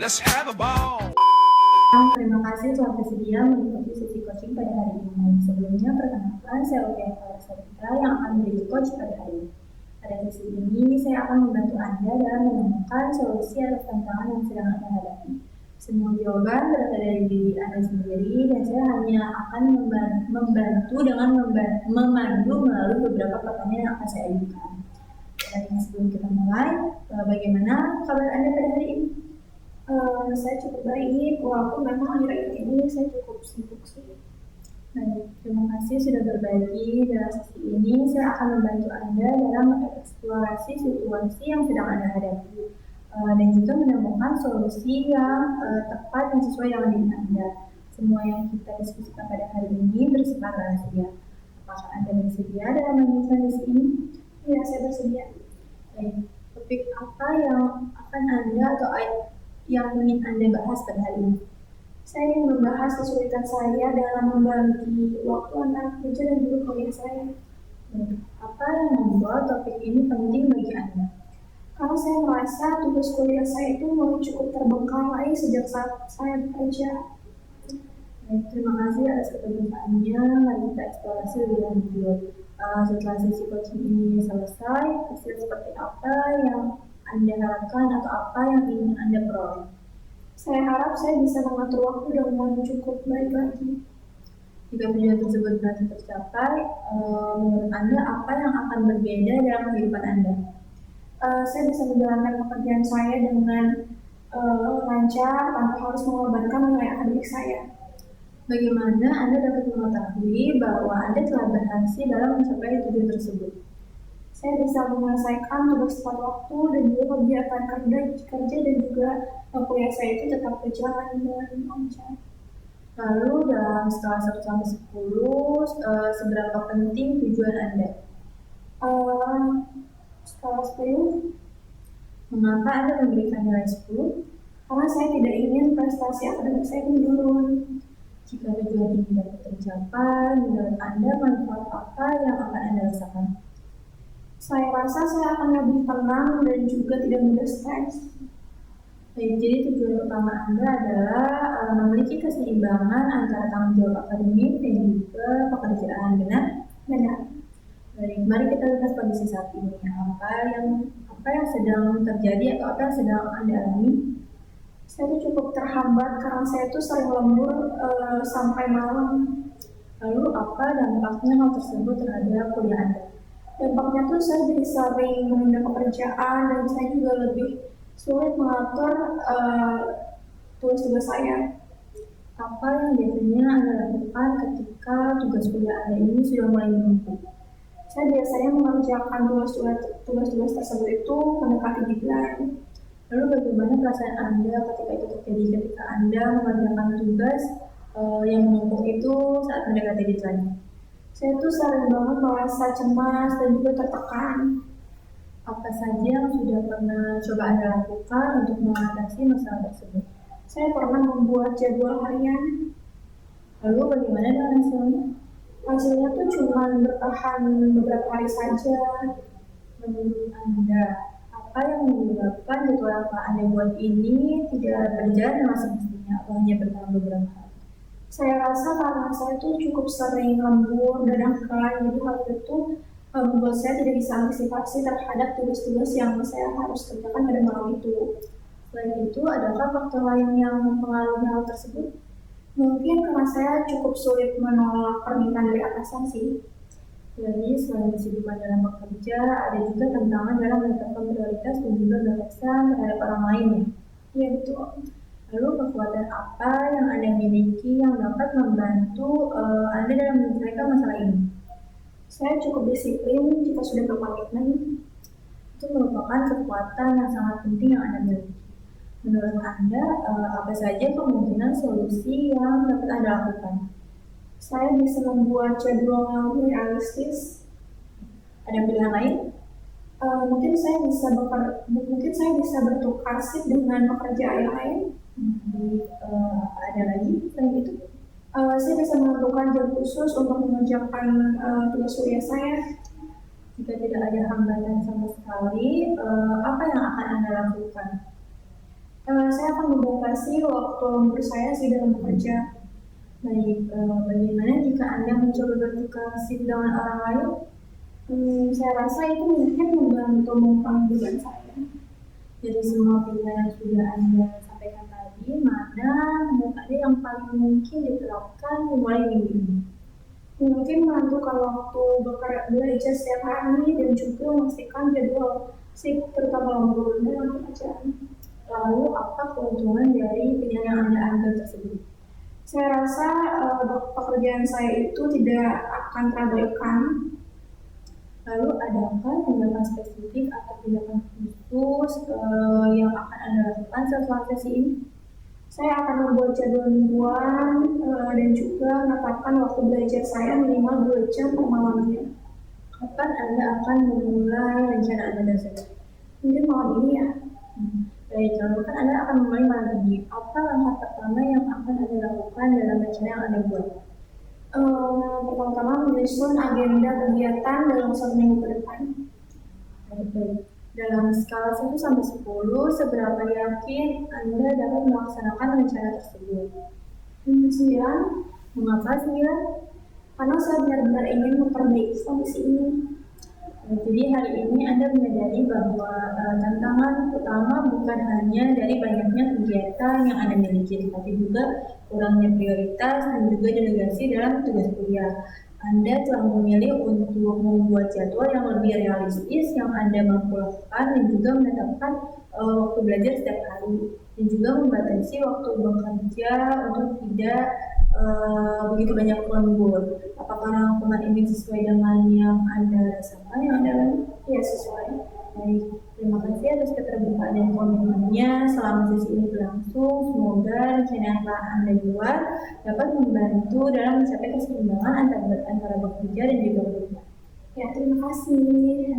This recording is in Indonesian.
Let's have a ball. Terima kasih telah bersedia mengikuti sesi coaching pada hari ini. Sebelumnya, perkenalkan saya Olivia Sarita yang akan menjadi coach pada hari ini. Pada sesi ini, saya akan membantu Anda dalam menemukan solusi atas tantangan yang sedang Anda hadapi. Semua jawaban berasal dari diri Anda sendiri, dan saya hanya akan membantu dengan memandu melalui beberapa pertanyaan yang akan saya ajukan. Dan sebelum kita mulai, bagaimana kabar Anda pada hari ini? Saya cukup baik, walaupun memang akhir-akhir ini saya cukup sibuk sih. Baik, terima kasih sudah berbagi. Dalam sesi ini, saya akan membantu Anda dalam mengeksplorasi situasi yang sedang Anda hadapi, dan juga menemukan solusi yang tepat dan sesuai dengan diri Anda. Semua yang kita diskusikan pada hari ini bersifat rahasia. Apakah Anda bersedia dalam melanjutkan sesi ini? Ya, saya bersedia. Baik, topik apa yang akan Anda atau yang ingin Anda bahas pada hari ini? Saya ingin membahas kesulitan saya dalam membagi waktu antara kerja dan juga kuliah saya. Apa yang membuat topik ini penting bagi Anda? Karena saya merasa tugas kuliah saya itu mulai cukup terbengkalai sejak saat saya bekerja. Baik, terima kasih atas keterbukaannya. Mari kita eksplorasi lebih lanjut. Setelah sesi coaching ini selesai, hasil seperti apa yang Anda harapkan atau apa yang ingin Anda peroleh? Saya harap saya bisa mengatur waktu dengan cukup baik lagi. Jika tujuan tersebut berhasil tercapai, menurut Anda apa yang akan berbeda dalam kehidupan Anda? Saya bisa menjalankan pekerjaan saya dengan lancar tanpa harus mengorbankan nilai akademik saya. Bagaimana Anda dapat mengetahui bahwa Anda telah berhasil dalam mencapai tujuan tersebut? Saya bisa menyelesaikan tugas tepat waktu dan juga kegiatan kerja dan juga kuliah saya itu tetap berjalan dengan lancar. Lalu dalam skala 1 sampai 10, seberapa penting tujuan Anda? Skala 10. Mengapa Anda memberikan nilai 10? Karena saya tidak ingin prestasi akademik saya menurun. Jika tujuan ini dapat tercapai, menurut Anda manfaat apa yang akan Anda rasakan? Saya rasa saya akan lebih tenang dan juga tidak mudah stres. Baik, jadi tujuan utama Anda adalah memiliki keseimbangan antara tanggung jawab akademik dan juga pekerjaan, benar? Benar. Baik, mari kita lihat kondisi saat ini. Apa yang sedang terjadi atau apa yang sedang Anda alami? Saya itu cukup terhambat karena saya itu sering lembur sampai malam. Lalu apa dampaknya hal tersebut terhadap kuliah Anda? Dampaknya tuh saya jadi sering menunda pekerjaan dan saya juga lebih sulit mengatur tugas-tugas saya. Apa yang biasanya Anda lakukan ketika tugas kuliah Anda ini sudah mulai menumpuk? Saya biasanya mengerjakan tugas-tugas tersebut itu mendekati deadline. Lalu bagaimana perasaan Anda ketika itu terjadi, ketika Anda mengerjakan tugas yang menumpuk itu saat mendekati deadline? Saya tuh sering banget merasa cemas dan juga tertekan. Apa saja yang sudah pernah coba Anda lakukan untuk mengatasi masalah tersebut? Saya pernah membuat jadwal harian. Lalu bagaimana dengan hasilnya? Hasilnya tuh cuma bertahan beberapa hari saja. Menurut Anda, apa yang menyebabkan jadwal yang Anda buat ini tidak berjalan dengan semestinya atau hanya bertahan beberapa hari? Saya rasa karena saya tuh cukup sering lembur dan angkat, jadi hal itu membuat saya tidak bisa antisipasi terhadap tugas-tugas yang saya harus kerjakan pada malam itu. Selain itu, adakah faktor lain yang mempengaruhi hal tersebut? Mungkin karena saya cukup sulit menolak permintaan dari atasan sih. Jadi, selain kesibukan dalam bekerja, ada juga tantangan dalam menetapkan prioritas dan juga batasan terhadap orang lain ya? Iya betul. Lalu kekuatan apa yang Anda miliki yang dapat membantu Anda dalam menyelesaikan masalah ini? Saya cukup disiplin jika sudah berkomitmen. Itu merupakan kekuatan yang sangat penting yang Anda miliki. Menurut Anda, apa saja kemungkinan solusi yang dapat Anda lakukan? Saya bisa membuat jadwal yang lebih realistis. Ada pilihan lain? Mungkin saya bisa bertukar shift dengan pekerjaan yang lain. Ada lagi selain itu? Saya bisa menentukan jam khusus untuk mengerjakan tugas kuliah saya. Jika tidak ada hambatan sama sekali, apa yang akan Anda lakukan? Saya akan membatasi waktu lembur saya sih dalam bekerja. Baik, bagaimana jika Anda mencoba bertukar shift dengan orang lain? Saya rasa itu mungkin membantu mengurangi beban saya. Dari semua pilihan yang sudah Anda sampaikan tadi, mana menurut Anda yang paling mungkin diterapkan mulai minggu ini? Mungkin menentukan waktu belajar setiap hari dan juga memastikan jadwal shift terutama lembur dalam pekerjaan. Lalu, apa keuntungan dari pilihan yang Anda ambil tersebut? Saya rasa pekerjaan saya itu tidak akan terabaikan. Lalu, adakah tindakan spesifik atau tindakan khusus yang akan Anda lakukan setelah sesi ini? Saya akan membuat jadwal mingguan dan juga menetapkan waktu belajar saya minimal 2 jam per malamnya. Kapan Anda akan memulai rencana Anda tersebut? Mungkin malam ini ya. Baik, lalu kan Anda akan memulai malam ini. Apa langkah pertama yang akan Anda lakukan dalam rencana yang Anda buat? Pertama-tama menyusun agenda kegiatan dalam 1 minggu ke depan. Baik. Dalam skala 1 sampai 10, seberapa yakin Anda dapat melaksanakan rencana tersebut? 9. Mengapa 9? Karena saya benar-benar ingin memperbaiki kondisi ini. Jadi hari ini Anda menyadari bahwa tantangan utama bukan hanya dari banyaknya kegiatan yang Anda miliki, tetapi juga kurangnya prioritas dan juga delegasi dalam tugas kuliah. Anda telah memilih untuk membuat jadwal yang lebih realistis yang Anda mampu lakukan dan juga menetapkan waktu belajar setiap hari dan juga membatasi waktu bekerja untuk tidak begitu banyak lembur. Apakah rangkuman ini sesuai dengan yang Anda rasakan, yang Anda lakukan? Ya, sesuai. Baik, terima kasih atas keterbukaan dan komitmennya selama sesi ini berlangsung. Semoga rencana yang telah Anda buat dapat membantu dalam mencapai keseimbangan antara bekerja dan juga kuliah. Ya, terima kasih.